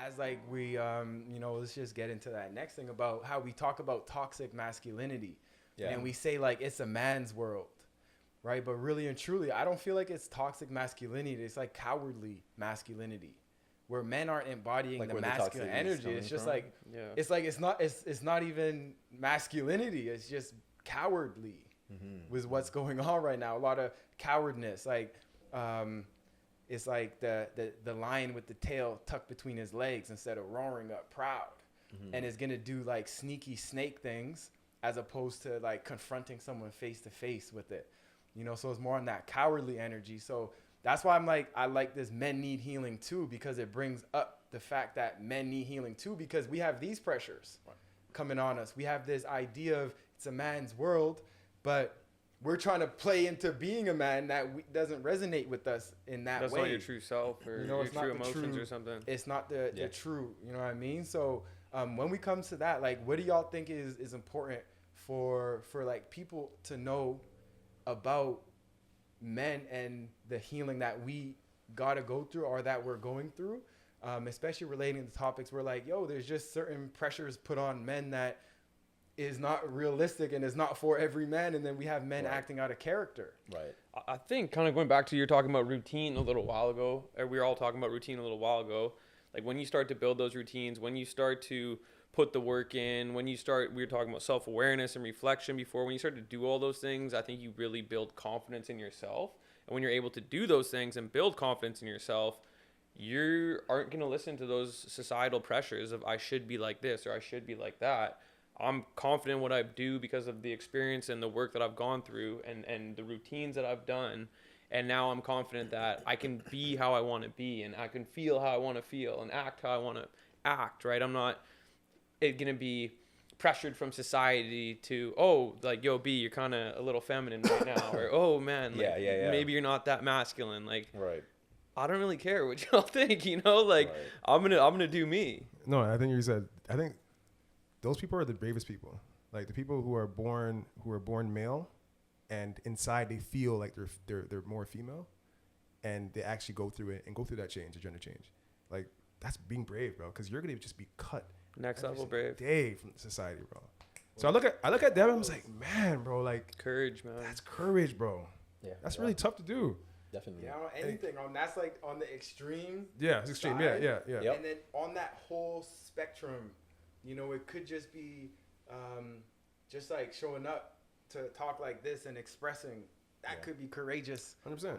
as like we let's just get into that next thing about how we talk about toxic masculinity. Yeah. And we say like it's a man's world, right? But really and truly, I don't feel like it's toxic masculinity. It's like cowardly masculinity, where men aren't embodying Like the where the masculine toxicity is energy. coming It's just from? like Yeah. it's not even masculinity. It's just cowardly with what's going on right now. A lot of cowardness, like it's like the lion with the tail tucked between his legs instead of roaring up proud, and is gonna do like sneaky snake things as opposed to like confronting someone face to face with it. So it's more on that cowardly energy. So that's why I'm like, I like this men need healing too, because it brings up the fact that men need healing too, because we have these pressures coming on us. We have this idea of it's a man's world, but we're trying to play into being a man that doesn't resonate with us in that That's way. not your true self or your it's not true the emotions true- or something. It's not the true, you know what I mean? So when we come to that, like, what do y'all think is important for like people to know about men and the healing that we gotta go through or that we're going through, especially relating to topics where like, yo, there's just certain pressures put on men that is not realistic and is not for every man, and then we have men acting out of character. Right. I think kind of going back to you're talking about routine a little while ago, or we were all talking about routine a little while ago. Like when you start to build those routines, when you start to put the work in, we were talking about self-awareness and reflection before, when you start to do all those things, I think you really build confidence in yourself. And when you're able to do those things and build confidence in yourself, you aren't going to listen to those societal pressures of I should be like this or I should be like that. I'm confident in what I do because of the experience and the work that I've gone through and the routines that I've done. And now I'm confident that I can be how I want to be and I can feel how I want to feel and act how I want to act, right? I'm not going to be pressured from society to, oh, like, yo, B, you're kind of a little feminine right now. Or, oh, man, like, maybe you're not that masculine. Like, I don't really care what y'all think, Like, I'm gonna do me. No, I think those people are the bravest people. Like the people who are born male, and inside they feel like they're more female, and they actually go through it and go through that change, the gender change. Like that's being brave, bro. Because you're gonna just be cut next level brave day from society, bro. So I look at them. I was like, man, bro, like courage, man. That's courage, bro. Yeah, that's really tough to do. Definitely. Yeah, anything on that's like on the extreme. Yeah, it's extreme. Side. Yeah. Yep. And then on that whole spectrum, it could just be just like showing up to talk like this and expressing. That could be courageous. 100%.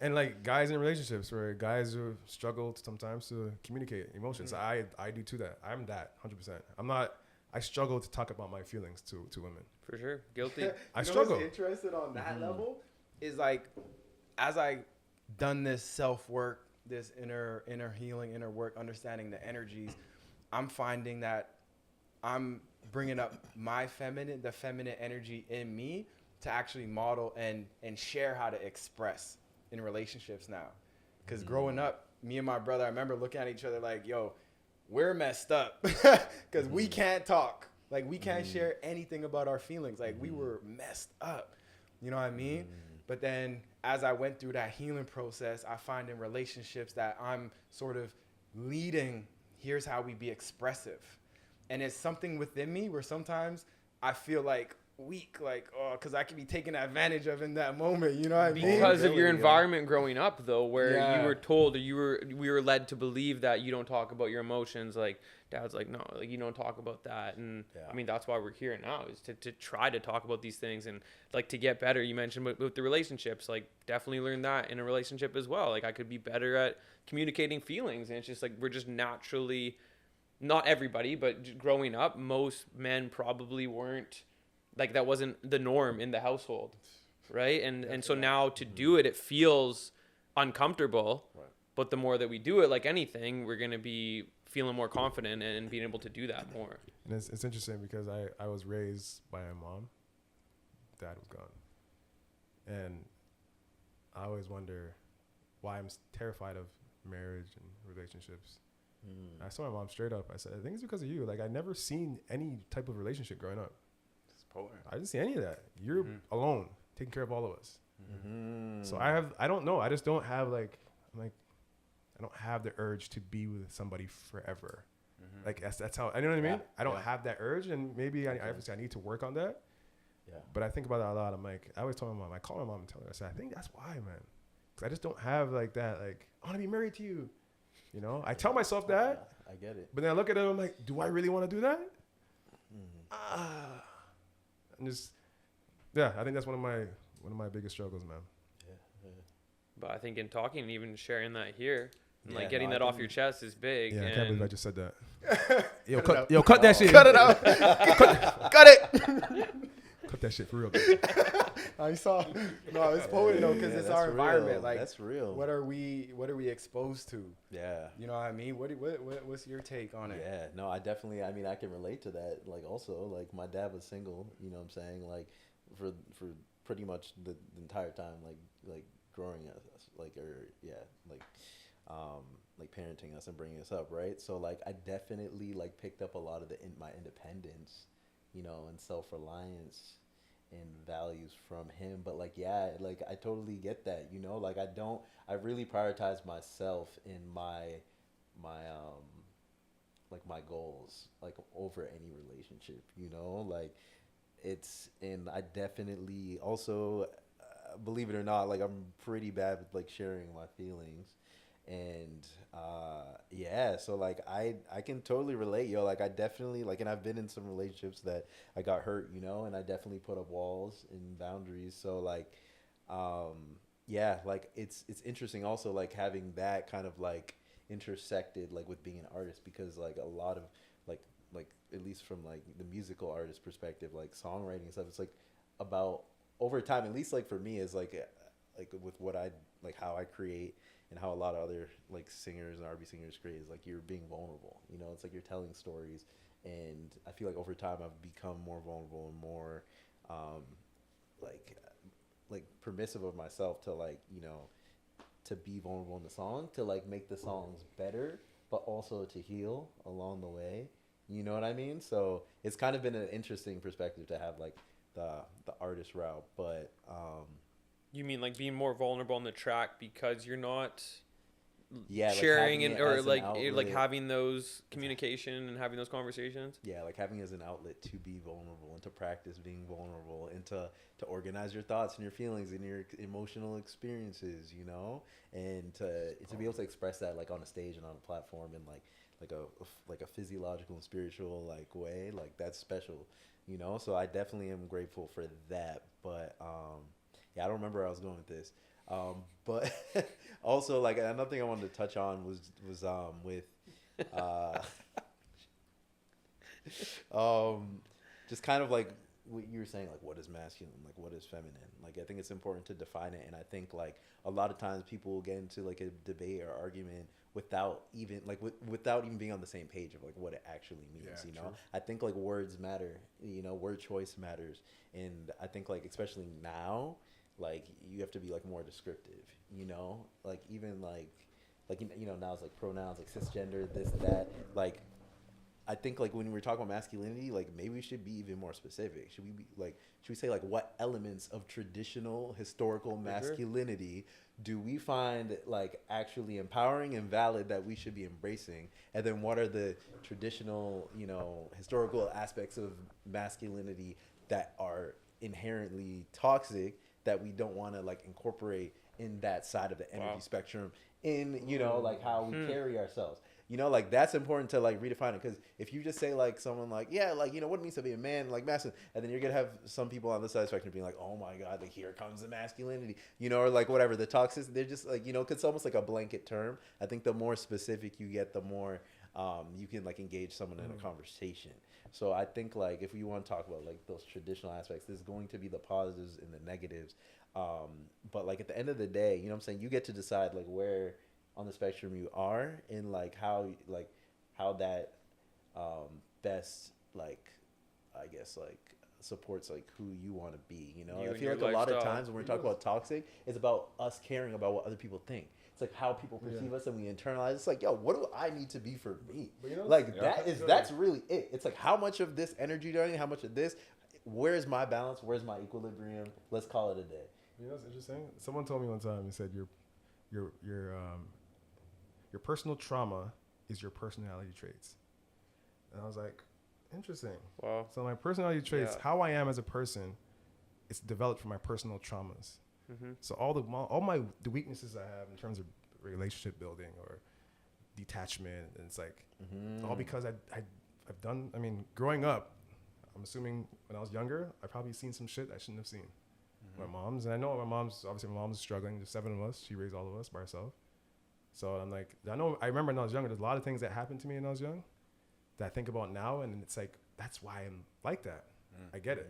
And like guys in relationships where guys who struggle sometimes to communicate emotions. I do too that. I'm that 100%. I struggle to talk about my feelings to women. For sure. Guilty. I struggle. What's interested on that level is like, as I done this self-work, this inner healing, inner work, understanding the energies, I'm finding that I'm bringing up the feminine energy in me to actually model and share how to express in relationships now. Because growing up, me and my brother, I remember looking at each other like, yo, we're messed up because we can't talk. Like, we can't share anything about our feelings. Like, we were messed up. You know what I mean? But then as I went through that healing process, I find in relationships that I'm sort of leading, here's how we be expressive. And it's something within me where sometimes I feel like weak, like, because I can be taken advantage of in that moment. You know what I mean? Because of your environment growing up, though, where you were told, or we were led to believe that you don't talk about your emotions. Like, dad's like, no, like, you don't talk about that. And I mean, that's why we're here now, is to try to talk about these things and like to get better. You mentioned with the relationships, like definitely learn that in a relationship as well. Like I could be better at communicating feelings. And it's just like, we're just naturally, not everybody, but growing up, most men probably weren't, like that wasn't the norm in the household, right? And so now to do it, it feels uncomfortable, but the more that we do it, like anything, we're going to be feeling more confident and being able to do that more. And it's interesting because I was raised by a mom. Dad was gone. And I always wonder why I'm terrified of marriage and relationships. I told my mom straight up, I said, I think it's because of you. Like, I never seen any type of relationship growing up. I didn't see any of that. You're alone, taking care of all of us. So I don't know. I just don't have I'm like, I don't have the urge to be with somebody forever. Mm-hmm. Like that's how, you know what I mean? Yeah, I don't yeah. have that urge, and maybe Okay. I obviously I need to work on that. Yeah. But I think about that a lot. I'm like, I always tell my mom, I call my mom and tell her, I said, I think that's why, man. Because I just don't have like that, like, I want to be married to you. You know, I tell myself that, Yeah, I get it. but then I look at it, I'm like, do I really want to do that? Mhm. And just, yeah, I think that's one of my biggest struggles, man. Yeah, yeah. But I think in talking and even sharing that here, and Yeah, like getting no, I that off think- your chest is big. Yeah, I and can't believe I just said that. Cut cut that shit. Cut it out. Cut it. Cut that shit for real. I saw. No, it's potent though, because Yeah, it's that's our environment. real. Like, that's real. what are we exposed to? Yeah. You know what I mean? What's your take on it? Yeah, no, I definitely, I mean, I can relate to that. Like, also, like, my dad was single, you know what I'm saying? Like, for pretty much the entire time, like growing us, like, or, yeah, like parenting us and bringing us up, right? So, like, I definitely, like, picked up a lot of my independence, you know, and self-reliance and values from him. But, like, yeah, like, I totally get that, you know? Like, I really prioritize myself in my like my goals, like over any relationship, you know, like and I definitely also, believe it or not, like I'm pretty bad with like sharing my feelings, and yeah, so like I can totally relate, yo, like I definitely like, and I've been in some relationships that I got hurt, you know, and I definitely put up walls and boundaries, so like yeah, like it's interesting also like having that kind of like intersected like with being an artist, because like a lot of like at least from like the musical artist perspective, like songwriting and stuff, it's like about over time, at least like for me, is like with what I like, how I create and how a lot of other like singers and R&B singers create, is like you're being vulnerable, you know, it's like you're telling stories, and I feel like over time I've become more vulnerable and more like permissive of myself to like, you know, to be vulnerable in the song, to like make the songs better, but also to heal along the way. You know what I mean? So it's kind of been an interesting perspective to have like the artist route, but You mean like being more vulnerable on the track because you're not yeah, like sharing having and it or as an like outlet. having those communication and having those conversations. Yeah, like having it as an outlet to be vulnerable and to practice being vulnerable and to organize your thoughts and your feelings and your emotional experiences, you know, and to be able to express that like on a stage and on a platform in like a physiological and spiritual like way, like that's special, you know. So I definitely am grateful for that. But yeah, I don't remember where I was going with this. But also like another thing I wanted to touch on was with just kind of like what you were saying, like what is masculine, like what is feminine. Like I think it's important to define it, and I think like a lot of times people will get into like a debate or argument without even like without even being on the same page of like what it actually means. Yeah, you know, true. I think like words matter. You know, word choice matters, and I think like especially now, like you have to be like more descriptive. You know, like even like you know now it's like pronouns like cisgender, this that like. I think like when we're talking about masculinity, like maybe we should be even more specific. Should we say like what elements of traditional historical masculinity do we find like actually empowering and valid that we should be embracing? And then what are the traditional, you know, historical aspects of masculinity that are inherently toxic that we don't want to like incorporate in that side of the energy spectrum in, you know, like how we carry ourselves. You know, like that's important to like redefine it, because if you just say like someone like, yeah, like, you know, what it means to be a man, like masculine, and then you're gonna have some people on the side of the spectrum being like, oh my god, like here comes the masculinity, you know, or like whatever the toxic, they're just like, you know, 'cause it's almost like a blanket term. I think the more specific you get, the more you can like engage someone in a conversation. So I think like if we want to talk about like those traditional aspects, there's going to be the positives and the negatives, but like at the end of the day, you know what I'm saying, you get to decide like where on the spectrum you are, and like how that best like I guess like supports like who you want to be, you know. You I and feel your like a lot of lifestyle. times when we're talking about toxic, it's about us caring about what other people think. It's like how people perceive us, and we internalize. It's like, yo, what do I need to be for me? But you know, Like yeah, that's really it. It's like how much of this energy do I need? How much of this? Where's my balance? Where's my equilibrium? Let's call it a day. You know what's interesting? Someone told me one time, he said your your personal trauma is your personality traits. And I was like, interesting. Wow. So my personality traits, Yeah. how I am as a person, it's developed from my personal traumas. Mm-hmm. So the weaknesses I have in terms of relationship building or detachment, and it's like all because I've done. I mean, growing up, I'm assuming when I was younger, I probably seen some shit I shouldn't have seen. My mom's, and I know my mom's struggling. There's 7 of us. She raised all of us by herself. So I'm like, I remember when I was younger, there's a lot of things that happened to me when I was young that I think about now, and it's like, that's why I'm like that. I get it.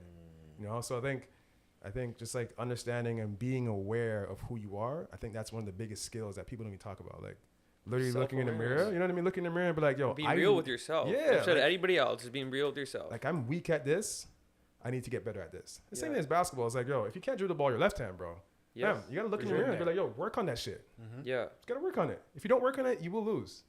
You know, so I think just like understanding and being aware of who you are, I think that's one of the biggest skills that people don't even talk about. Like literally looking in the mirror, you know what I mean? Looking in the mirror and be like, yo, Being real with yourself. Yeah. Instead of anybody else, just being real with yourself. Like, I'm weak at this. I need to get better at this. The same Yeah. thing as basketball. It's like, yo, if you can't dribble the ball your left hand, bro, Yes. you got to look in the Sure. mirror and be like, yo, work on that shit. Yeah. Just got to work on it. If you don't work on it, you will lose.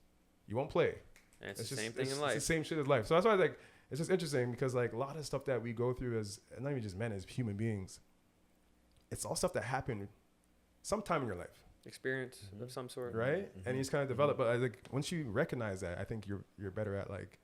You won't play. And it's the just, same thing in It's life. the same shit as life. So that's why like, it's just interesting because like a lot of stuff that we go through as, and not even just men, as human beings, it's all stuff that happened sometime in your life, Experience of some sort. right? And you just kind of develop. But I think once you recognize that, I think you're better at like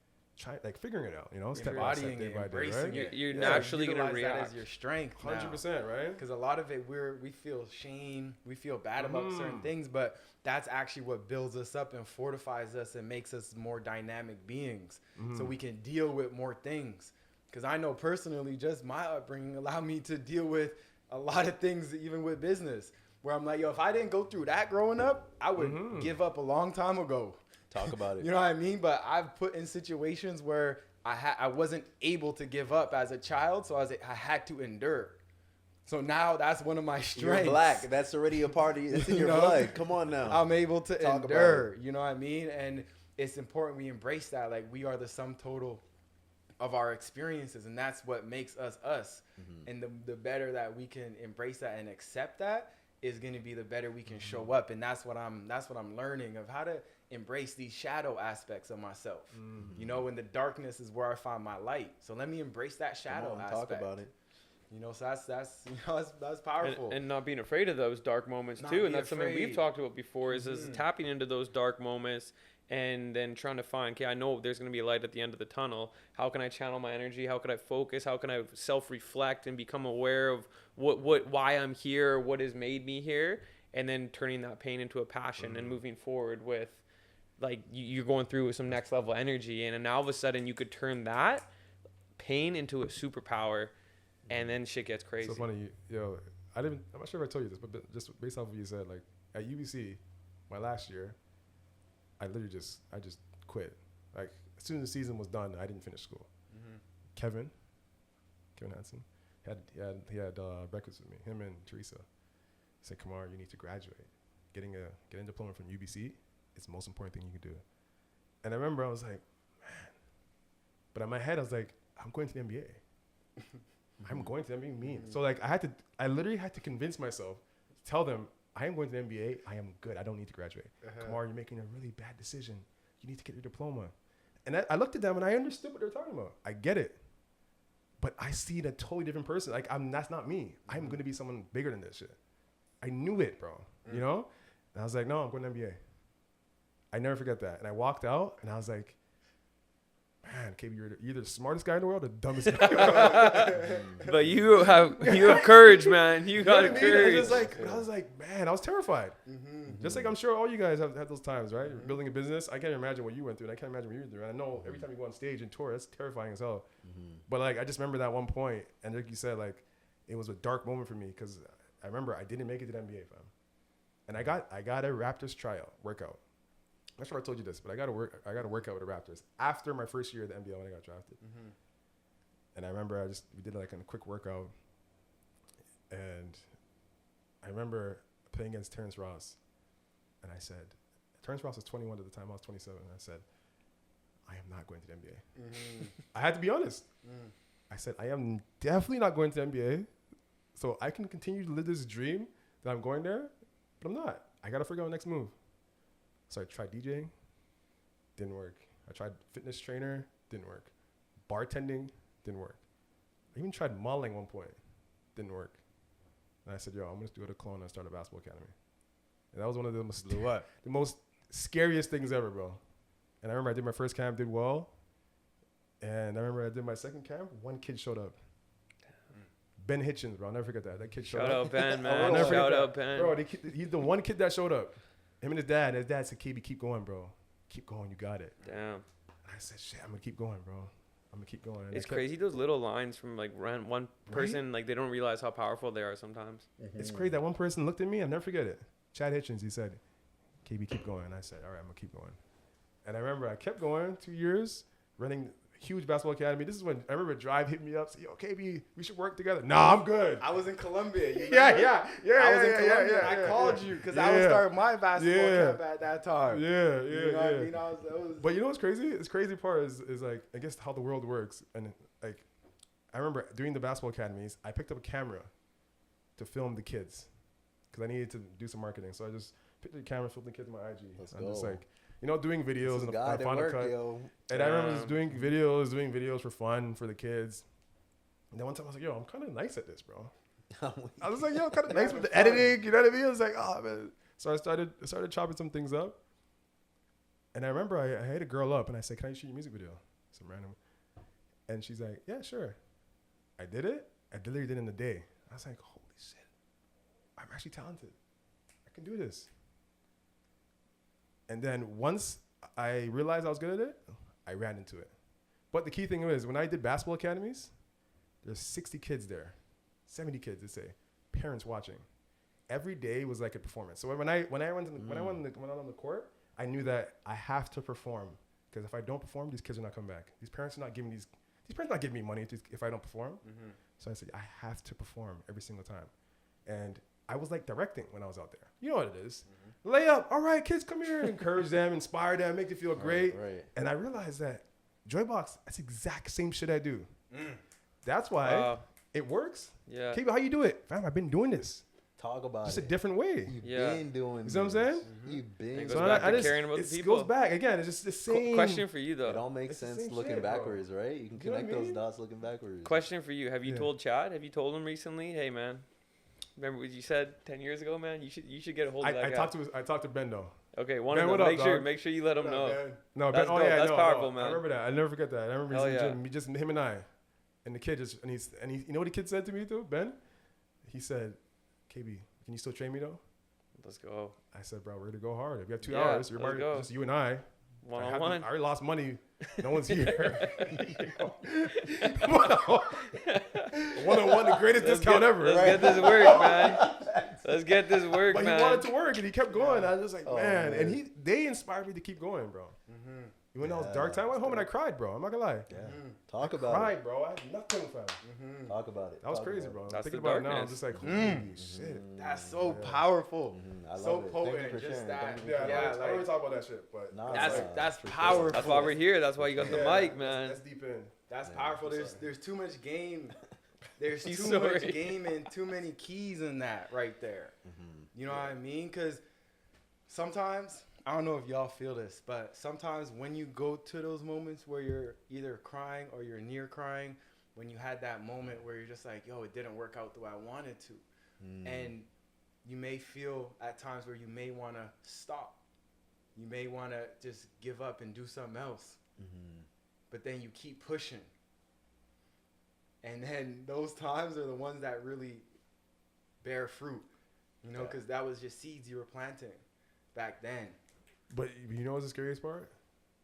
figuring it out. You know, step by step, Embodying day it, by day, embracing right? it. You're Yeah, naturally going to utilize that react. as your strength. 100%, right? Because a lot of it, we feel shame, we feel bad about certain things, but that's actually what builds us up and fortifies us and makes us more dynamic beings, so we can deal with more things. Because I know personally, just my upbringing allowed me to deal with a lot of things, even with business, where I'm like, yo, if I didn't go through that growing up, I would give up a long time ago. Talk about it. You know what I mean? But I've put in situations where I wasn't able to give up as a child, so I had to endure. So now that's one of my strengths. You're black. That's already a party. That's in You your know? blood. Come on now. I'm able to Talk endure. You know what I mean? And it's important we embrace that. Like, we are the sum total of our experiences, and that's what makes us us. And the better that we can embrace that and accept that is going to be the better we can show up. And that's what I'm learning, of how to embrace these shadow aspects of myself. You know, in the darkness is where I find my light. So let me embrace that shadow Come on, aspect. talk about it. You know, so that's powerful. And not being afraid of those dark moments Not too. be And that's something we've afraid. talked about before is tapping into those dark moments and then trying to find, okay, I know there's going to be a light at the end of the tunnel. How can I channel my energy? How can I focus? How can I self-reflect and become aware of why I'm here, what has made me here, and then turning that pain into a passion and moving forward with, like, you're going through some next level energy, and then all of a sudden you could turn that pain into a superpower, and then shit gets crazy. So funny, I'm not sure if I told you this, but just based off of what you said, like at UBC, my last year, I just quit. Like, as soon as the season was done, I didn't finish school. Kevin Hansen, he had breakfast with me, him and Teresa. He said, Kamar, you need to graduate. Getting a diploma from UBC is the most important thing you can do. And I remember I was like, man. But in my head, I was like, I'm going to the NBA. I'm going to the NBA. Mean. So like, I literally had to convince myself, tell them, I am going to the NBA. I am good. I don't need to graduate. Kamar, you're making a really bad decision. You need to get your diploma. And I looked at them and I understood what they were talking about. I get it. But I see a totally different person. Like, that's not me. I'm going to be someone bigger than this shit. I knew it, bro. You know? And I was like, no, I'm going to the NBA. I never forget that. And I walked out and I was like, man, KB, you're either the smartest guy in the world or the dumbest guy in the world. But you have courage, man. You got courage. I was like, man, I was terrified. Just like I'm sure all you guys have had those times, right? You're building a business. I can't imagine what you went through, and I can't imagine what you were through. And I know every time you go on stage and tour, it's terrifying as hell. But like, I just remember that one point, and like you said, like, it was a dark moment for me because I remember I didn't make it to the NBA, fam. And I got a Raptors workout. I'm not sure I told you this, but I got a workout with the Raptors after my first year of the NBA when I got drafted. And I remember we did like a quick workout, and I remember playing against Terrence Ross, and I said, Terrence Ross was 21 at the time, I was 27, and I said, I am not going to the NBA. I had to be honest. I said, I am definitely not going to the NBA, so I can continue to live this dream that I'm going there, but I'm not. I got to figure out the next move. So I tried DJing, didn't work. I tried fitness trainer, didn't work. Bartending, didn't work. I even tried modeling at one point, didn't work. And I said, yo, I'm going to do it a clone and start a basketball academy. And that was one of the most, scariest things ever, bro. And I remember I did my first camp, did well. And I remember I did my second camp. One kid showed up. Ben Hitchens, bro. I'll never forget that. That kid showed up. Shout out Ben, I'll man. never forget Shout that. out Ben. Bro, he's the one kid that showed up. Him and his dad. And his dad said, KB, keep going, bro. Keep going. You got it. Damn. And I said, shit, I'm going to keep going, bro. I'm going to keep going. And It's I kept- crazy, those little lines from like one person, like they don't realize how powerful they are sometimes. It's crazy. That one person looked at me. I'll never forget it. Chad Hitchens, he said, KB, keep going. And I said, all right, I'm going to keep going. And I remember I kept going 2 years, running huge basketball academy. This is when I remember Drive hit me up, said, yo, KB, we should work together. Nah, I'm good. I was in Colombia. You Yeah. remember? I was in Colombia. I called yeah. you because I was starting my basketball Yeah. camp at that time. Yeah. You know what I mean? It was But you know what's crazy? This crazy part is like, I guess how the world works. And like, I remember doing the basketball academies, I picked up a camera to film the kids because I needed to do some marketing. So I just picked up the camera, filmed the kids on my IG. Let's I'm just go. like, you know, doing videos This is and God at Final work, Cut. yo. And I remember just doing videos for fun for the kids. And then one time I was like, yo, I'm kind of nice at this, bro. I was like, yo, kind of nice with the editing. You know what I mean? I was like, oh, man. So I started chopping some things up. And I remember I hit a girl up and I said, can I shoot your music video? Some random. And she's like, yeah, sure. I did it. I literally did it in a day. I was like, holy shit. I'm actually talented. I can do this. And then once I realized I was good at it, I ran into it. But the key thing is, when I did basketball academies, there's 60 kids there, 70 kids, let's say, parents watching. Every day was like a performance. So when I went on the court, I knew that I have to perform because if I don't perform, these kids are not coming back. These parents are not giving these parents are not giving me money if I don't perform. Mm-hmm. So I said I have to perform every single time, and I was like directing when I was out there. You know what it is. Lay up. All right, kids, come here. Encourage them, inspire them, make them feel great. Right. And I realized that Joybox, that's the exact same shit I do. That's why it works. Yeah. KB, how you do it? Fam, I've been doing this. Talk about Just it. a different way. You've Yeah. been doing You see what I'm saying? You've been It doing goes back to just, caring about the it people. goes back. Again, it's just the same. Question for you It though. all makes It's the sense same looking shit, bro. backwards, right? You can You know what I connect those mean? dots looking backwards. Question for you. Have you Yeah. told Chad? Have you told him recently? Hey man, remember what you said 10 years ago, man? You should get a hold of that I guy. talked to Ben though. Okay, one Ben, of what them. up, dog? Make sure you let him know. No, That's Ben. Oh dope. yeah, That's no, powerful, no. man. I remember that. I never forget that. I remember he's Hell in yeah. the gym, just him and I, and the kid just and he you know what the kid said to me too, Ben? He said, "KB, can you still train me though?" Let's go. I said, "Bro, we're ready to go hard. If you have 2 Yeah, hours, you're let's already go. just you and I. One I on have one. to- I already lost money. No one's here. One on one, the greatest discount ever. Let's right? get this work, man. Let's get this work, But man. he wanted to work and he kept going. I was just like, Oh, man. And man. they inspired me to keep going, bro. When I was dark time, I went home and I cried, bro. I'm not gonna lie. Yeah. Talk about Cried, bro. I had nothing, fam. it. Talk about it. That was Talk crazy, about bro. it. That's Thinking the about it now, I'm darkness. just like, holy shit. That's so powerful. I love So it. potent. Thank you for Just sharing. that. Thank you Yeah, for I Yeah, don't like- really talk about that shit, but Nah, That's for sure. powerful. That's why we're here. That's why you got the Yeah, mic, man. That's deep in. That's Yeah, powerful. for There's too much game. There's He's too much sorry. game and too many keys in that right there. You know what I mean? Because sometimes, I don't know if y'all feel this, but sometimes when you go to those moments where you're either crying or you're near crying, when you had that moment where you're just like, yo, it didn't work out the way I wanted to. And you may feel at times where you may want to stop. You may want to just give up and do something else. But then you keep pushing. And then those times are the ones that really bear fruit, you know, Yeah. because that was just seeds you were planting back then. But you know what's the scariest part?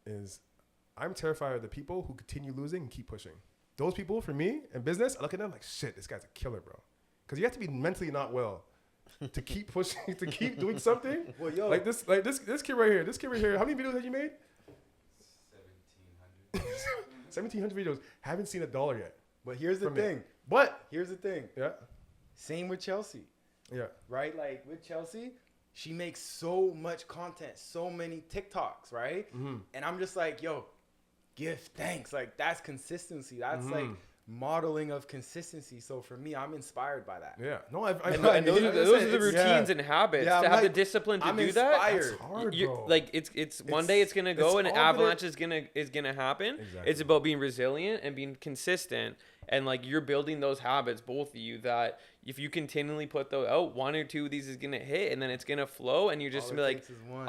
Is I'm terrified of the people who continue losing and keep pushing. Those people, for me, in business, I look at them like, shit, this guy's a killer, bro. Because you have to be mentally not well to keep pushing, to keep doing something. Well, yo, Like this kid right here. This kid right here. How many videos have you made? 1,700 videos. Haven't seen $1 yet. but here's the from me. thing. But Here's the thing. yeah, Same with Chelsea, yeah. right? Like with Chelsea, she makes so much content, so many TikToks, right? And I'm just like, yo, give thanks. Like that's consistency. That's like modeling of consistency. So for me, I'm inspired by that. Yeah. No, And those are the routines and habits Yeah, to I'm have the like- discipline to I'm do that. inspired. That's hard, You're- bro. like it's one day it's gonna go it's and an all gonna- avalanche is gonna happen. Exactly. It's about being resilient and being consistent And like you're building those habits, both of you, that if you continually put those out, one or two of these is gonna hit, and then it's gonna flow, and you're just All gonna it be like, takes is one.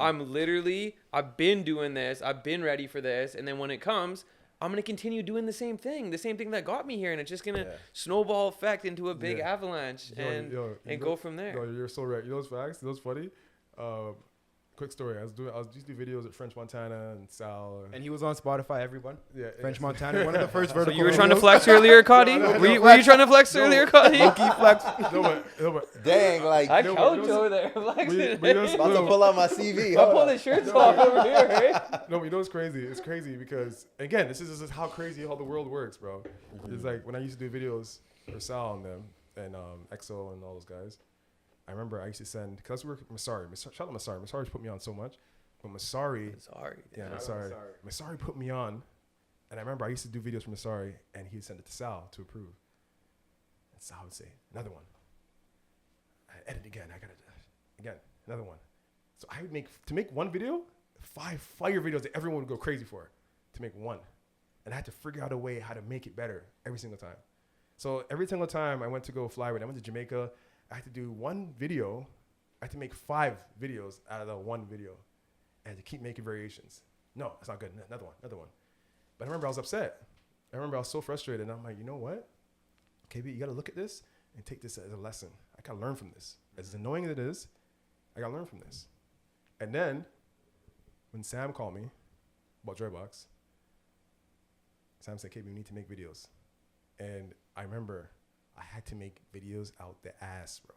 I've been doing this, I've been ready for this, and then when it comes, I'm gonna continue doing the same thing that got me here, and it's just gonna snowball effect into a big avalanche, and go from there. Yo, you're so right. You know what's facts? You know what's funny? Quick story. I used to do videos at French Montana and Sal. And he was on Spotify, everyone. Yeah, French Montana, one of the first vertical. So you were trying to flex earlier, Cuddy? Were you trying to flex earlier, Cuddy? Low-key flex. No, but Dang, like I I'm couch over there flexing. about to pull out my CV. I'll Hold pull on. the shirts off over here, right? no, you know what's crazy? It's crazy because again, this is how crazy how the world works, bro. It's like when I used to do videos for Sal and them and EXO and all those guys. I remember I used to send because we were Masari. Shout out Masari. Masari's put me on so much. But Masari, Masari put me on, and I remember I used to do videos for Masari, and he'd send it to Sal to approve. And Sal would say, another one. I edit again. I gotta again, another one. So I would make one video, 5 fire videos that everyone would go crazy for, to make one, and I had to figure out a way how to make it better every single time. So every single time I went to go fly with, I went to Jamaica. I had to do one video. I had to make 5 videos out of the one video. And to keep making variations. No, it's not good. Another one. But I remember I was upset. I remember I was so frustrated. And I'm like, you know what? KB, you got to look at this and take this as a lesson. I got to learn from this. As annoying as it is, I got to learn from this. And then when Sam called me about Joybox, Sam said, KB, we need to make videos. And I remember I had to make videos out the ass, bro,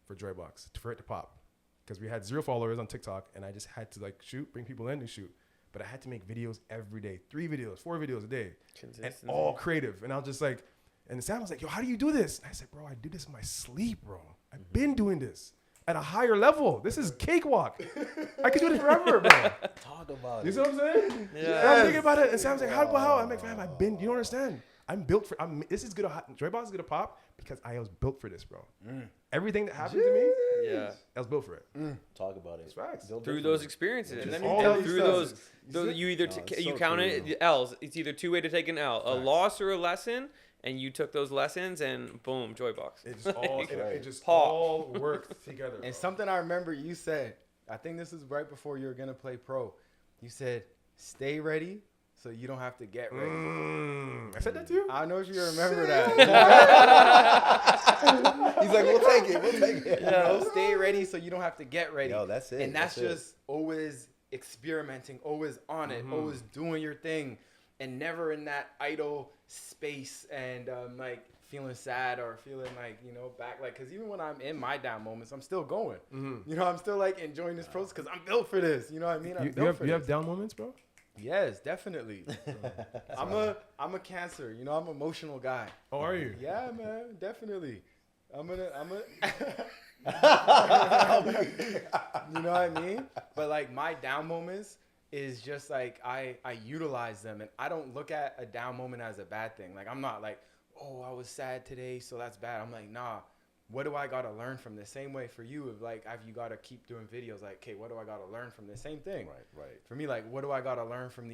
for Joybox, for it to pop. Because we had 0 followers on TikTok, and I just had to like bring people in to shoot. But I had to make videos every day, 3 videos, 4 videos a day, and all creative. And I was just like, and Sam was like, yo, how do you do this? And I said, bro, I do this in my sleep, bro. I've been doing this at a higher level. This is cakewalk. I could do this forever, bro. Talk about You it. see what I'm saying? Yeah. And I'm thinking about it, and Sam's like, how? I'm like, fam, you don't understand. I'm built for. This is gonna. Joybox is gonna pop because I was built for this, bro. Everything that happened to me, Yeah. I was built for it. Talk about it. It's facts. Through those experiences, and then all you these through things. those you either it's you so count true. it the L's. It's either 2 way to take an L, a Facts. loss or a lesson, and you took those lessons and boom, Joybox. It just all it just Pop. all worked together. And bro. something I remember you said, I think this is right before you were going to play pro. You said, stay ready so you don't have to get ready. I said that to you. I don't know if you remember that. He's like, we'll take it. You know, stay ready so you don't have to get ready. Yo, that's it. And that's That's it. just always experimenting, always on it, always doing your thing, and never in that idle space and like feeling sad or feeling like, you know, back. Like, because even when I'm in my down moments, I'm still going. You know, I'm still like enjoying this process because I'm built for this. You know what I mean? I'm built for You this. have down moments, bro. Yes, definitely. I'm a Cancer. You know, I'm an emotional guy. Oh, are you? Yeah, man, definitely. I'm a you know what I mean? But like my down moments is just like I utilize them, and I don't look at a down moment as a bad thing. Like I'm not like, oh, I was sad today, so that's bad. I'm like, nah, what do I gotta learn from this? Same way for you, if like you gotta keep doing videos, like, okay, what do I gotta learn from this? Same thing. Right. For me, like, what do I gotta learn from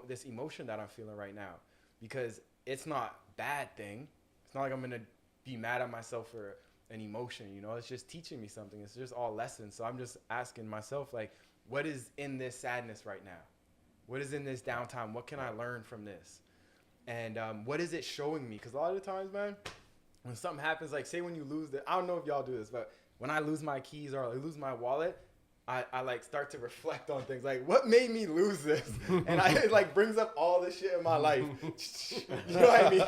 this emotion that I'm feeling right now? Because it's not a bad thing. It's not like I'm gonna be mad at myself for an emotion, you know? It's just teaching me something. It's just all lessons. So I'm just asking myself, like, what is in this sadness right now? What is in this downtime? What can I learn from this? And what is it showing me? Because a lot of the times, man, when something happens, like say when you lose I don't know if y'all do this, but when I lose my keys or I lose my wallet, I like start to reflect on things like what made me lose this, and it like brings up all the shit in my life. You know what I mean?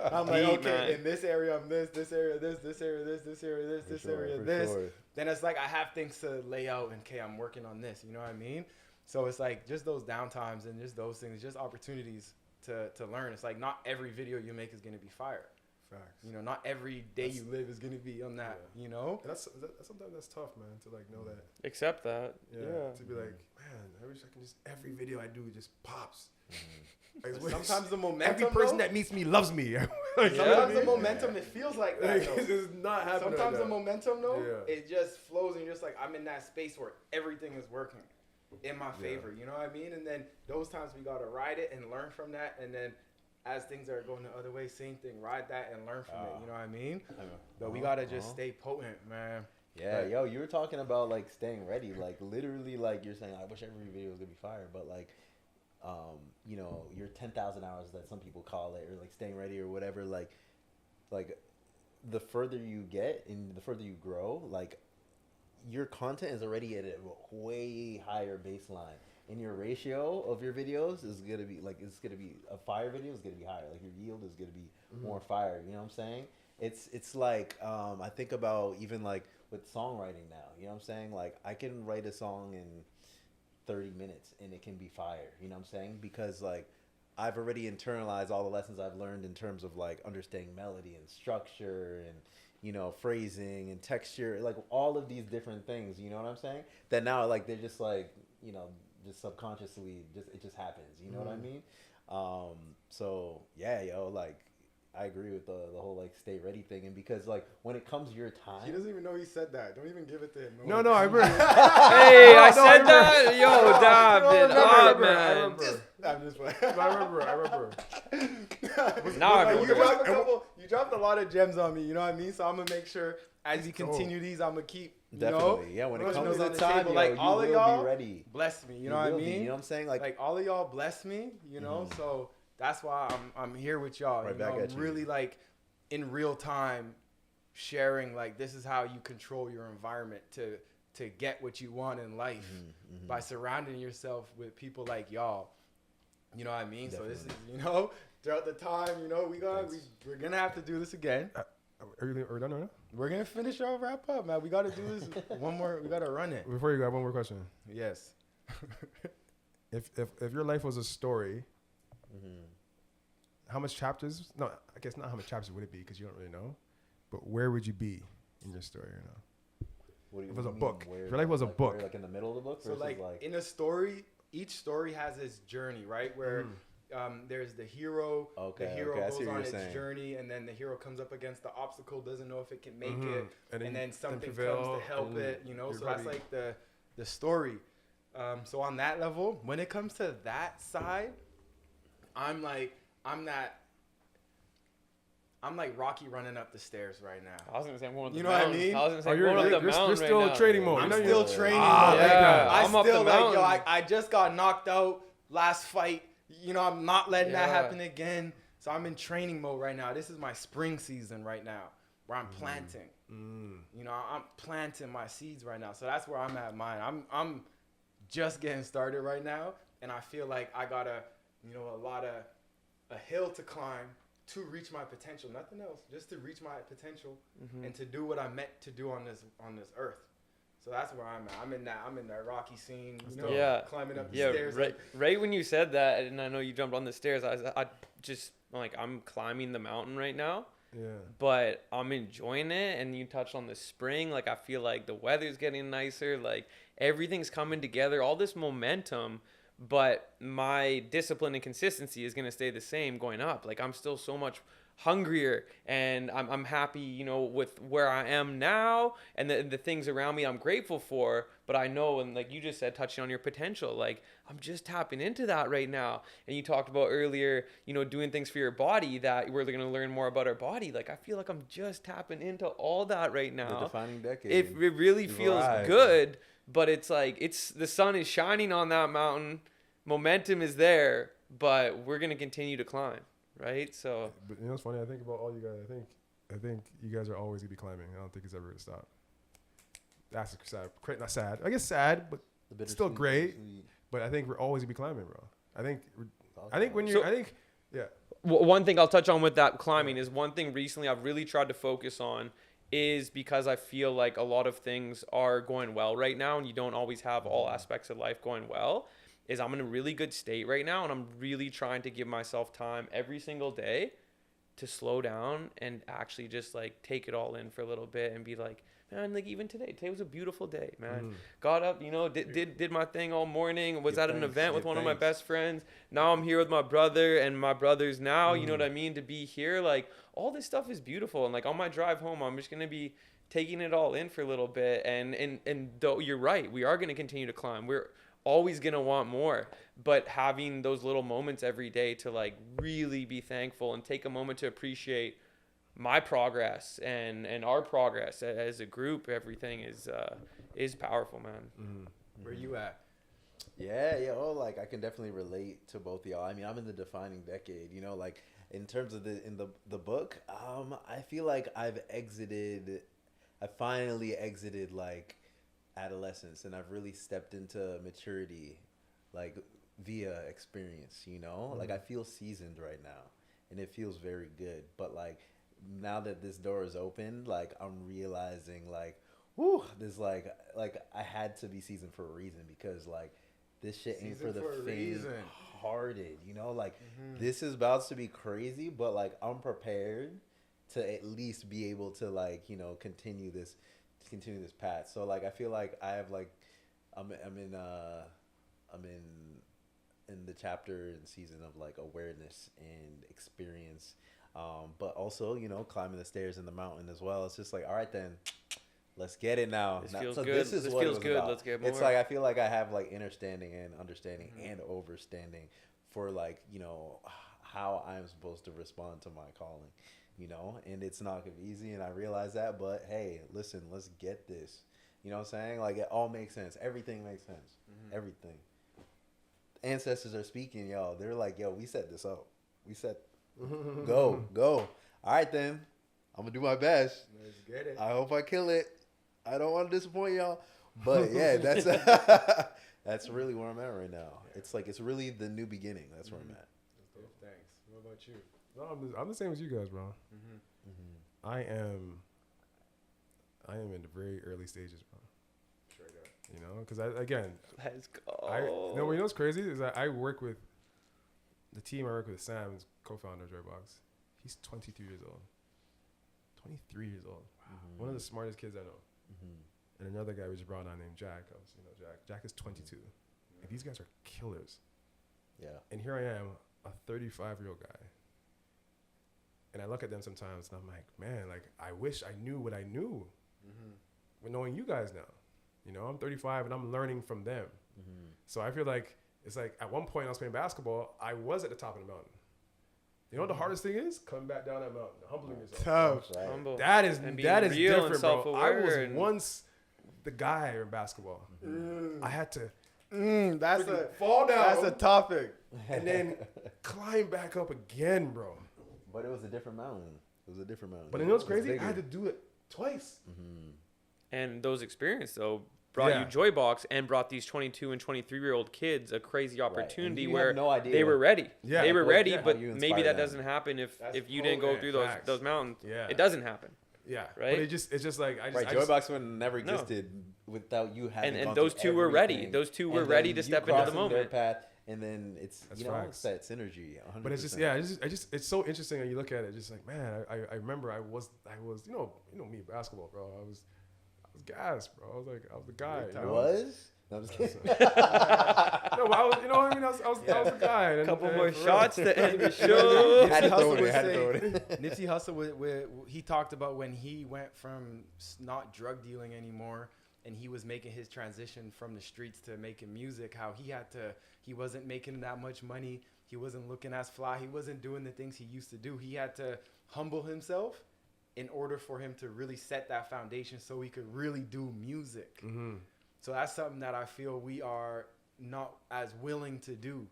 I'm like, Deep, okay, man. in this area I'm this area this area this area this area this. Then it's like I have things to lay out, and okay, I'm working on this. You know what I mean? So it's like just those downtimes and just those things, just opportunities to learn. It's like not every video you make is gonna be fire. Facts. You know, not every day you live is gonna be on that. Yeah. You know. And sometimes that's tough, man, to like know that. Accept that. To be like, man, I wish I can just every video I do just pops. I wish Sometimes the momentum. every person though, that meets me loves me. sometimes the momentum it feels like that. Like, though. it's just not happening. Sometimes the like that. momentum though, Yeah. it just flows, and you're just like, I'm in that space where everything is working in my favor. You know what I mean? And then those times we gotta ride it and learn from that, and then as things are going the other way, same thing. Ride that and learn from it. You know what I mean? But we Uh-huh, gotta just uh-huh. stay potent, man. Yeah, But- yo, you were talking about like staying ready, like literally, like you're saying, I wish every video was gonna be fire, but like, you know, your 10,000 hours that some people call it, or like staying ready or whatever, like the further you get and the further you grow, like your content is already at a way higher baseline, and your ratio of your videos is gonna be like it's gonna be a fire video is gonna be higher, like your yield is gonna be more fire. You know what I'm saying? It's like I think about even like with songwriting now. You know what I'm saying? Like I can write a song in 30 minutes and it can be fire. You know what I'm saying? Because like I've already internalized all the lessons I've learned in terms of like understanding melody and structure and you know phrasing and texture, like all of these different things. You know what I'm saying? That now like they're just like you know just subconsciously just it just happens. You know what I mean? So yeah, yo, like I agree with the whole like stay ready thing, and because like when it comes your He time, doesn't even know he said that. Don't even give it to him. No, I remember. Hey, I No, I said remember. that. Yo, Dab did up, I man. remember. I'm just playing. I remember. Now I Like, remember. you dropped a lot of gems on me. You know what I mean? So I'm gonna make sure as you continue these, I'm gonna keep. You definitely, know, yeah. When it pushing comes those to on the time, table. yo, Like you all of will y'all, be ready. bless me. You know will what I be, mean? you know what I'm saying? Like all of y'all bless me. You know, so that's why I'm here with y'all. Right you know, back at you. really like in real time sharing like this is how you control your environment to get what you want in life by surrounding yourself with people like y'all. You know what I mean? Definitely. So this is, you know, throughout the time, you know, we're gonna have to do this again. Are we done right now? We're gonna finish our wrap up, man. We gotta do this one more. We gotta run it. Before you go, I have one more question. Yes. If your life was a story, how much chapters? No, I guess not how much chapters would it be because you don't really know. But where would you be in your story right now? What do you, If it was what a do you book. mean, If your life was a like, book. like in the middle of the book, So versus like in a story, each story has its journey, right? Where there's the hero. Okay, The hero okay, I see goes what on you're its saying. journey, and then the hero comes up against the obstacle, doesn't know if it can make it, And and then something prevail, comes to help and it. You know, you're so that's ready. like the story. So on that level, when it comes to that side, I'm like Rocky running up the stairs right now. I was gonna say I'm going up the You know what I mountain. mean? I was gonna say Oh, I'm you're- going up the you're mountain still right in now. training mode. I'm You know still you're- training. Ah, mode. yeah. I I'm up still the like yo. mountain. I just got knocked out last fight. You know, I'm not letting that Yeah. happen again. So I'm in training mode right now. This is my spring season right now, where I'm planting. You know, I'm planting my seeds right now. So that's where I'm at. I'm just getting started right now, and I feel like I got a hill to climb to reach my potential. Nothing else, just to reach my potential and to do what I'm meant to do on this earth. So that's where I'm at. I'm in that rocky scene, you know, Yeah. climbing up the Yeah, stairs. right when you said that, and I know you jumped on the stairs, I just like I'm climbing the mountain right now, Yeah. but I'm enjoying it. And you touched on the spring, like I feel like the weather's getting nicer, like everything's coming together, all this momentum. But my discipline and consistency is gonna stay the same going up. Like I'm still so much hungrier, and I'm happy, you know, with where I am now and the things around me I'm grateful for. But I know, and like you just said, touching on your potential, like I'm just tapping into that right now. And you talked about earlier, you know, doing things for your body that we're going to learn more about our body. Like I feel like I'm just tapping into all that right now. the defining decade. It really You've feels arrived. good, but it's like the sun is shining on that mountain, momentum is there, but we're going to continue to climb, right? So But you know what's funny? I think about all you guys. I think you guys are always gonna be climbing. I don't think it's ever gonna stop. That's sad. Not sad. I guess sad, but The still bittersweet, great. bittersweet. but I think we're always gonna be climbing, bro. I think when So- you're, I think, yeah. one thing I'll touch on with that climbing is one thing recently I've really tried to focus on is because I feel like a lot of things are going well right now, and you don't always have all aspects of life going well, is I'm in a really good state right now, and I'm really trying to give myself time every single day to slow down and actually just like take it all in for a little bit and be like, man, like even today was a beautiful day, man. Got up, you know, did my thing all morning, was Give at an thanks, event with give one of my thanks. best friends. Now I'm here with my brother and my brothers now, you know what I mean? To be here, like all this stuff is beautiful. And like on my drive home, I'm just going to be taking it all in for a little bit. And though you're right, we are going to continue to climb. always going to want more. But having those little moments every day to like really be thankful and take a moment to appreciate my progress and our progress as a group, everything is powerful, man. Where you at? Yeah, oh, like I can definitely relate to both of y'all. I mean, I'm in the defining decade, you know, like in terms of the book, I feel like I finally exited like adolescence, and I've really stepped into maturity, like via experience, you know? Like I feel seasoned right now, and it feels very good. But like now that this door is open, like I'm realizing like, whew, this like I had to be seasoned for a reason, because like this shit ain't for the faint-hearted, you know? Like this is about to be crazy, but like I'm prepared to at least be able to like, you know, continue this path. So like I feel like I have like I'm in the chapter and season of like awareness and experience, but also, you know, climbing the stairs in the mountain as well. It's just like, all right then, let's get it now. This feels so good. This is this what feels it was good. about. Let's get more. It's like I feel like I have like understanding and overstanding for like, you know, how I'm supposed to respond to my calling, you know, and it's not gonna be easy, and I realize that, but hey, listen, let's get this. You know what I'm saying? Like it all makes sense. Everything makes sense. Everything. Ancestors are speaking, y'all. They're like, yo, we set this up. We set go. All right then. I'm gonna do my best. Let's get it. I hope I kill it. I don't want to disappoint y'all. But yeah, that's that's really where I'm at right now. It's like it's really the new beginning. That's where I'm at. Thanks. What about you? No, I'm the same as you guys, bro. I am in the very early stages, bro. Straight up. You know, because Let's go. you know what's crazy is that I work with the team. I work with Sam's co-founder, Joybox. He's 23 years old. 23 years old. Wow. One of the smartest kids I know. And another guy we just brought on named Jack. Jack is 22. And these guys are killers. Yeah. And here I am, a 35-year-old guy. And I look at them sometimes and I'm like, man, like I wish I knew what I knew with knowing you guys now. You know, I'm 35 and I'm learning from them. So I feel like it's like at one point I was playing basketball, I was at the top of the mountain. You know what the hardest thing is? Coming back down that mountain, humbling yourself. Tough. Right. Humble. That is And being different, real and bro. I self-aware was and- once the guy in basketball. I had to That's fall down. That's a topic. and then climb back up again, bro. But it was a different mountain. But you know what's It was crazy? I bigger. had to do it twice. And those experiences, though, brought Yeah. you Joybox and brought these 22 and 23-year-old kids a crazy opportunity you where have no idea they were ready. Yeah. They were Like, ready, yeah. but How you maybe inspire that them. doesn't happen if That's you didn't go potent. through Facts. those mountains. Yeah. It doesn't happen. Yeah. Right? But it's just like I just Right, I just- Joybox would never No. existed without you having. And gone those through two were ready. everything. Those two were And ready then to you step into the crossing their moment. path, and then it's That's you know facts. it's that synergy. 100%. But it's just it's so interesting when you look at it. Just like, man, I remember I was you know me basketball, bro. I was gassed, bro. I was the guy. You know? Was? No, I'm just kidding. No, but I was, you know what I mean? I was the guy. A And, couple and more for real. shots to end the show. Had to Nipsey throw Hussle it. would Had to say- throw it. Nipsey Hussle, he talked about when he went from not drug dealing anymore and he was making his transition from the streets to making music, how he wasn't making that much money. He wasn't looking as fly. He wasn't doing the things he used to do. He had to humble himself in order for him to really set that foundation so he could really do music. So that's something that I feel we are not as willing to do,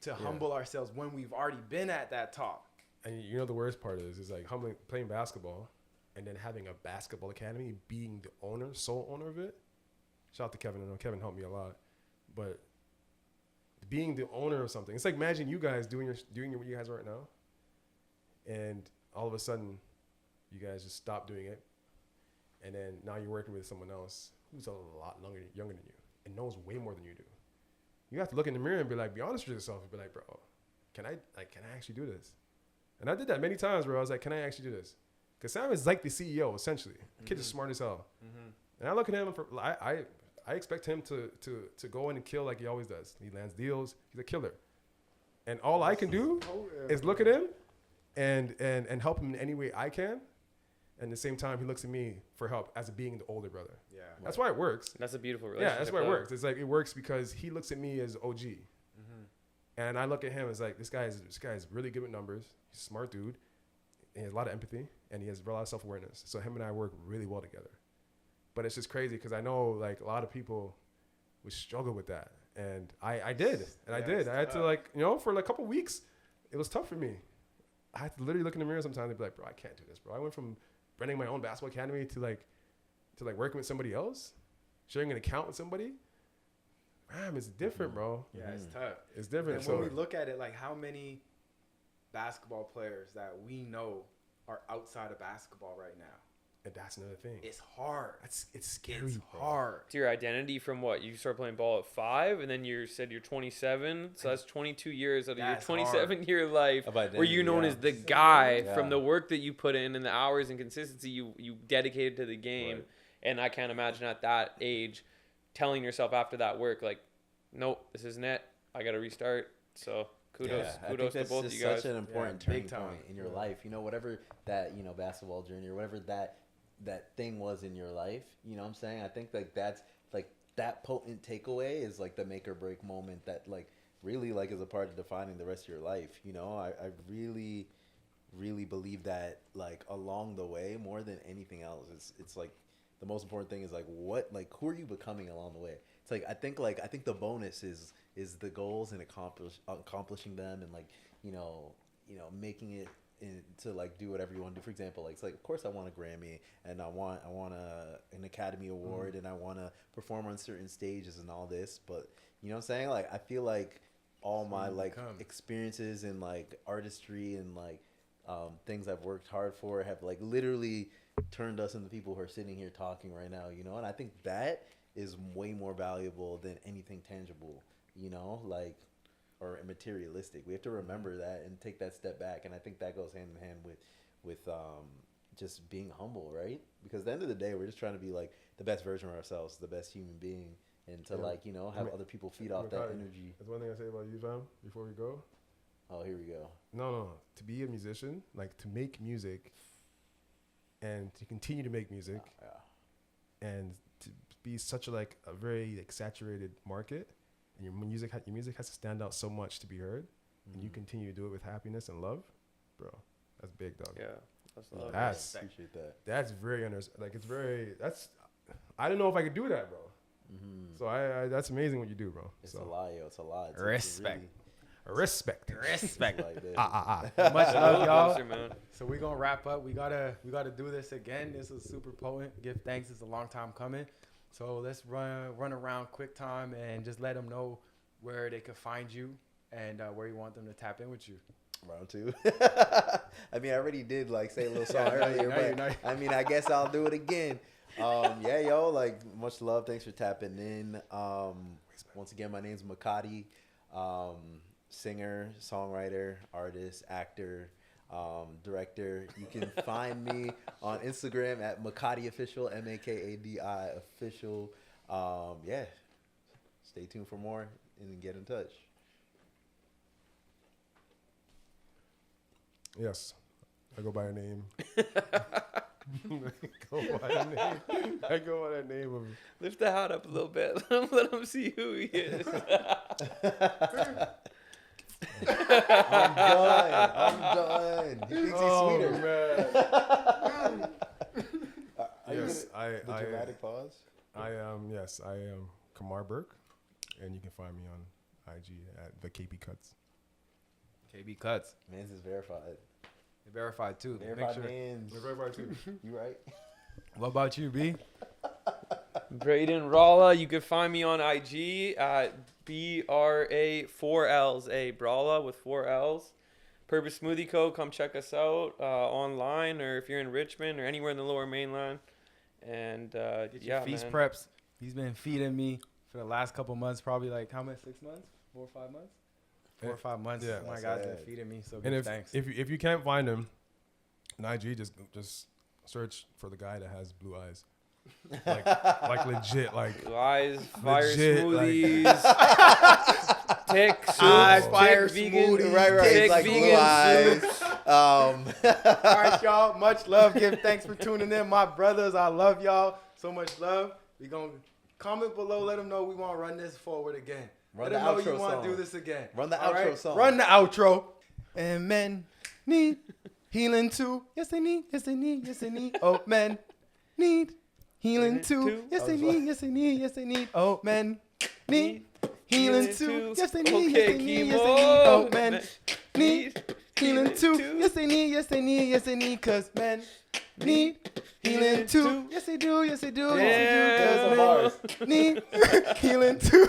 to humble ourselves when we've already been at that top. And you know the worst part is like playing basketball and then having a basketball academy, being the sole owner of it. Shout out to Kevin. I know Kevin helped me a lot. But being the owner of something, it's like imagine you guys doing what you guys are right now. And all of a sudden, you guys just stop doing it. And then now you're working with someone else who's a lot younger than you and knows way more than you do. You have to look in the mirror and be honest with yourself and be like, bro, can I actually do this? And I did that many times, bro. I was like, can I actually do this? Because Sam is like the CEO, essentially. The kid's is smart as hell. And I look at him, I expect him to go in and kill like he always does. He lands deals. He's a killer. And all I can do is look at him and help him in any way I can. And at the same time, he looks at me for help as being the older brother. Yeah. That's why it works. That's a beautiful relationship. Yeah, that's why it though. works. It's like it works because he looks at me as OG, and I look at him as like this guy is really good with numbers. He's a smart dude. He has a lot of empathy, and he has a lot of self-awareness. So him and I work really well together. But it's just crazy because I know like a lot of people would struggle with that, and I did, and I did. I had to like for like a couple weeks, it was tough for me. I had to literally look in the mirror sometimes and be like, bro, I can't do this, bro. I went from running my own basketball academy to working with somebody else, sharing an account with somebody. Man, it's different, bro. Yeah, it's tough. It's different. And So when we look at it, like how many basketball players that we know are outside of basketball right now? and that's another thing. It's hard. It's scary. It's bro. hard. It's your identity from what? You start playing ball at 5, and then you said you're 27, so that's 22 years out of your That's 27-year life Of where identity, you're known yeah. as the guy Yeah. from the work that you put in and the hours and consistency you dedicated to the game. Right. And I can't imagine at that age telling yourself after that work, like, nope, this isn't it. I got to restart. So kudos I think to that's both of just you guys. such an important Yeah, big turning point time. in your life. Whatever that basketball journey or whatever that thing was in your life. You know what I'm saying? I think like that's like that potent takeaway is like the make or break moment that like really like is a part of defining the rest of your life. I really believe that like along the way more than anything else, it's like the most important thing is like who are you becoming along the way? It's like I think the bonus is the goals and accomplishing them and like making it to like do whatever you want to do. For example, like it's like of course I want a Grammy and I want an Academy Award and I want to perform on certain stages and all this, but you know what I'm saying? Like I feel like all my like experiences in like artistry and like things I've worked hard for have like literally turned us into people who are sitting here talking right now, and I think that is way more valuable than anything tangible, like or materialistic. We have to remember that and take that step back, and I think that goes hand in hand with just being humble, right? Because at the end of the day, we're just trying to be like the best version of ourselves, the best human being, and to have other people feed off that energy. That's one thing I say about you, fam, before we go. Oh, here we go. No. To be a musician, like to make music and to continue to make music and to be such a very like saturated market, and your music has to stand out so much to be heard, and you continue to do it with happiness and love, bro. That's big, dog. Yeah, that's love. That's Appreciate that. that's very I don't know if I could do that, bro. So I that's amazing what you do, bro. It's so a lot, yo. It's a lot. It's Respect. respect. Respect. Like this. Much love, y'all. Closer, man. So we're gonna wrap up. We gotta do this again. This is super potent. Give thanks. It's a long time coming. So let's run around quick time and just let them know where they could find you and where you want them to tap in with you. Round 2. I mean, I already did say a little song Yeah, earlier, no, but I mean, I guess I'll do it again. Yeah, yo, much love. Thanks for tapping in. Once again, my name's Makati. Singer, songwriter, artist, actor, director. You can find me on Instagram at Makati Official, Makadi Official. Yeah, stay tuned for more and get in touch. Yes, I go by a name. I go by the name of. Lift the hat up a little bit. Let him see who he is. I'm done. He thinks he's sweeter. Man. Yes, The dramatic pause. I am Kamar Burke, and you can find me on IG at the KP Cuts. KB Cuts. Mans is verified. They verified too. Make Verified sure. mans. We're very too. You right? What about you, B? Braden Ralla. You can find me on IG at BRA4Ls, Bralla with 4 L's. Purpose Smoothie Co. Come check us out online, or if you're in Richmond or anywhere in the Lower Mainland. And Get your feast man. preps. He's been feeding me for the last couple months, probably how much? 6 months? 4 or 5 months? 4 or 5 months. Yeah. My guy's been feeding me. So And good thanks. if you can't find him on IG, just search for the guy that has blue eyes. like legit, Eyes, fire Legit, smoothies, tick soups, Eyes, fire tick vegan, smoothies. Right. tick It's like vegan blue eyes. soups. All right, y'all. Much love. Give thanks for tuning in, my brothers. I love y'all. So much love. We gonna comment below. Let them know we want to run this forward again. Run Let the them know outro you want song. to do this again. Run the All outro right? song. Run the outro. And men need healing too. Yes, they need. Yes, they need. Yes, they need. Oh, men need healing too. Yes, they need. Yes, they need. Yes, they need. Oh, men need healing too. Yes, they need. Yes, they need. Yes, they need. Oh, men need healing too. Yes, they need. Yes, they need. Yes, they need. Cause men need healing too. Yes, they do. Yes, they do. Yes, they do. Yeah. Cause men need healing too.